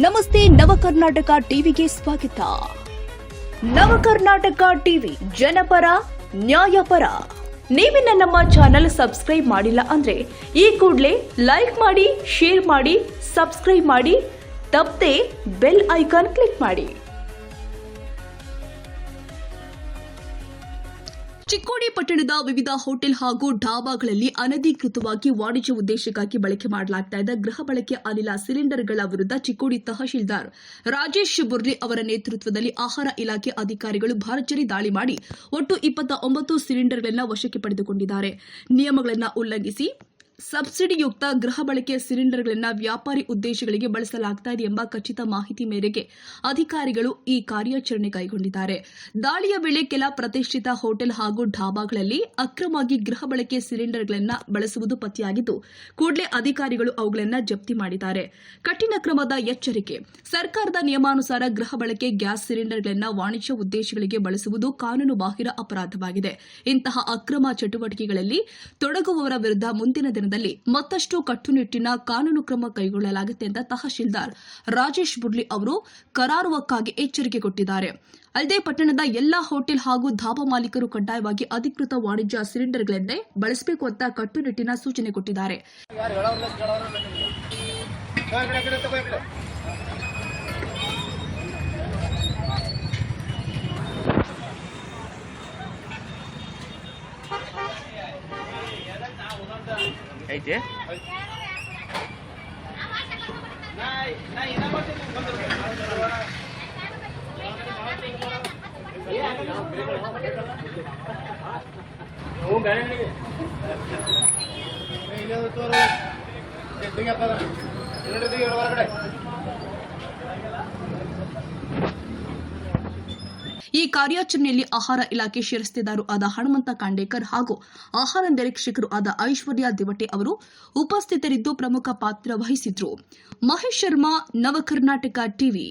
ನಮಸ್ತೆ ನವಕರ್ನಾಟಕ ಟಿವಿಗೆ ಸ್ವಾಗತ. ನವಕರ್ನಾಟಕ ಟಿವಿ ಜನಪರ ನ್ಯಾಯಪರ. ನೀವಿನ್ನ ನಮ್ಮ ಚಾನೆಲ್ ಸಬ್ಸ್ಕ್ರೈಬ್ ಮಾಡಿಲ್ಲ ಅಂದ್ರೆ ಈ ಕೂಡಲೇ ಲೈಕ್ ಮಾಡಿ, ಶೇರ್ ಮಾಡಿ, ಸಬ್ಸ್ಕ್ರೈಬ್ ಮಾಡಿ, ತಪ್ಪದೆ ಬೆಲ್ ಐಕಾನ್ ಕ್ಲಿಕ್ ಮಾಡಿ. ಚಿಕ್ಕೋಡಿ ಪಟ್ಟಣದ ವಿವಿಧ ಹೋಟೆಲ್ ಹಾಗೂ ಢಾಬಾಗಳಲ್ಲಿ ಅನಧಿಕೃತವಾಗಿ ವಾಣಿಜ್ಯ ಉದ್ದೇಶಕ್ಕಾಗಿ ಬಳಕೆ ಮಾಡಲಾಗುತ್ತಿದ್ದ ಗೃಹ ಬಳಕೆ ಅನಿಲ ಸಿಲಿಂಡರ್ಗಳ ವಿರುದ್ಧ ಚಿಕ್ಕೋಡಿ ತಹಶೀಲ್ದಾರ್ ರಾಜೇಶ್ ಬುರ್ಲಿ ಅವರ ನೇತೃತ್ವದಲ್ಲಿ ಆಹಾರ ಇಲಾಖೆ ಅಧಿಕಾರಿಗಳು ಭರ್ಜರಿ ದಾಳಿ ಮಾಡಿ ಒಟ್ಟು 29 ಸಿಲಿಂಡರ್ಗಳನ್ನು ವಶಕ್ಕೆ ಪಡೆದುಕೊಂಡಿದ್ದಾರೆ. ನಿಯಮಗಳನ್ನು ಉಲ್ಲಂಘಿಸಿ ಸಬ್ಸಿಡಿಯುಕ್ತ ಗೃಹ ಬಳಕೆ ಸಿಲಿಂಡರ್ಗಳನ್ನು ವ್ಯಾಪಾರಿ ಉದ್ದೇಶಗಳಿಗೆ ಬಳಸಲಾಗುತ್ತಿದೆ ಎಂಬ ಖಚಿತ ಮಾಹಿತಿ ಮೇರೆಗೆ ಅಧಿಕಾರಿಗಳು ಈ ಕಾರ್ಯಾಚರಣೆ ಕೈಗೊಂಡಿದ್ದಾರೆ. ದಾಳಿಯ ವೇಳೆ ಕೆಲ ಪ್ರತಿಷ್ಠಿತ ಹೋಟೆಲ್ ಹಾಗೂ ಢಾಬಾಗಳಲ್ಲಿ ಅಕ್ರಮವಾಗಿ ಗೃಹ ಬಳಕೆ ಸಿಲಿಂಡರ್ಗಳನ್ನು ಬಳಸುವುದು ಪತ್ತೆಯಾಗಿದ್ದು, ಕೂಡಲೇ ಅಧಿಕಾರಿಗಳು ಅವುಗಳನ್ನು ಜಪ್ತಿ ಮಾಡಿದ್ದಾರೆ. ಕಠಿಣ ಕ್ರಮದ ಎಚ್ಚರಿಕೆ. ಸರ್ಕಾರದ ನಿಯಮಾನುಸಾರ ಗೃಹ ಬಳಕೆ ಗ್ಯಾಸ್ ಸಿಲಿಂಡರ್ಗಳನ್ನು ವಾಣಿಜ್ಯ ಉದ್ದೇಶಗಳಿಗೆ ಬಳಸುವುದು ಕಾನೂನು ಬಾಹಿರ ಅಪರಾಧವಾಗಿದೆ. ಇಂತಹ ಅಕ್ರಮ ಚಟುವಟಿಕೆಗಳಲ್ಲಿ ತೊಡಗುವವರ ವಿರುದ್ಧ ಮುಂದಿನ ದಿನದಲ್ಲಿ ಮತ್ತಷ್ಟು ಕಟ್ಟುನಿಟ್ಟಿನ ಕಾನೂನು ಕ್ರಮ ಕೈಗೊಳ್ಳಲಾಗುತ್ತೆ ಎಂದು ತಹಶೀಲ್ದಾರ್ ರಾಜೇಶ್ ಬುರ್ಲಿ ಅವರು ಕರಾರುವಕ್ಕಾಗಿ ಎಚ್ಚರಿಕೆ ಕೊಟ್ಟಿದ್ದಾರೆ. ಅಲ್ಲದೆ ಪಟ್ಟಣದ ಎಲ್ಲಾ ಹೋಟೆಲ್ ಹಾಗೂ ಧಾಬಾ ಮಾಲೀಕರು ಕಡ್ಡಾಯವಾಗಿ ಅಧಿಕೃತ ವಾಣಿಜ್ಯ ಸಿಲಿಂಡರ್ಗಳನ್ನೇ ಬಳಸಬೇಕು ಅಂತ ಕಟ್ಟುನಿಟ್ಟಿನ ಸೂಚನೆ ಕೊಟ್ಟಿದ್ದಾರೆ. ಐತೆ ಈ ಕಾರ್ಯಾಚರಣೆಯಲ್ಲಿ ಆಹಾರ ಇಲಾಖೆ ಶಿರಸ್ತೆದಾರು ಆದ ಹನುಮಂತ ಕಾಂಡೇಕರ್ ಹಾಗೂ ಆಹಾರ ನಿರೀಕ್ಷಕರು ಆದ ಐಶ್ವರ್ಯ ದಿವಟೆ ಅವರು ಉಪಸ್ಥಿತರಿದ್ದು ಪ್ರಮುಖ ಪಾತ್ರ ವಹಿಸಿದ್ರು. ಮಹೇಶ್ ಶರ್ಮಾ, ನವಕರ್ನಾಟಕ ಟಿವಿ.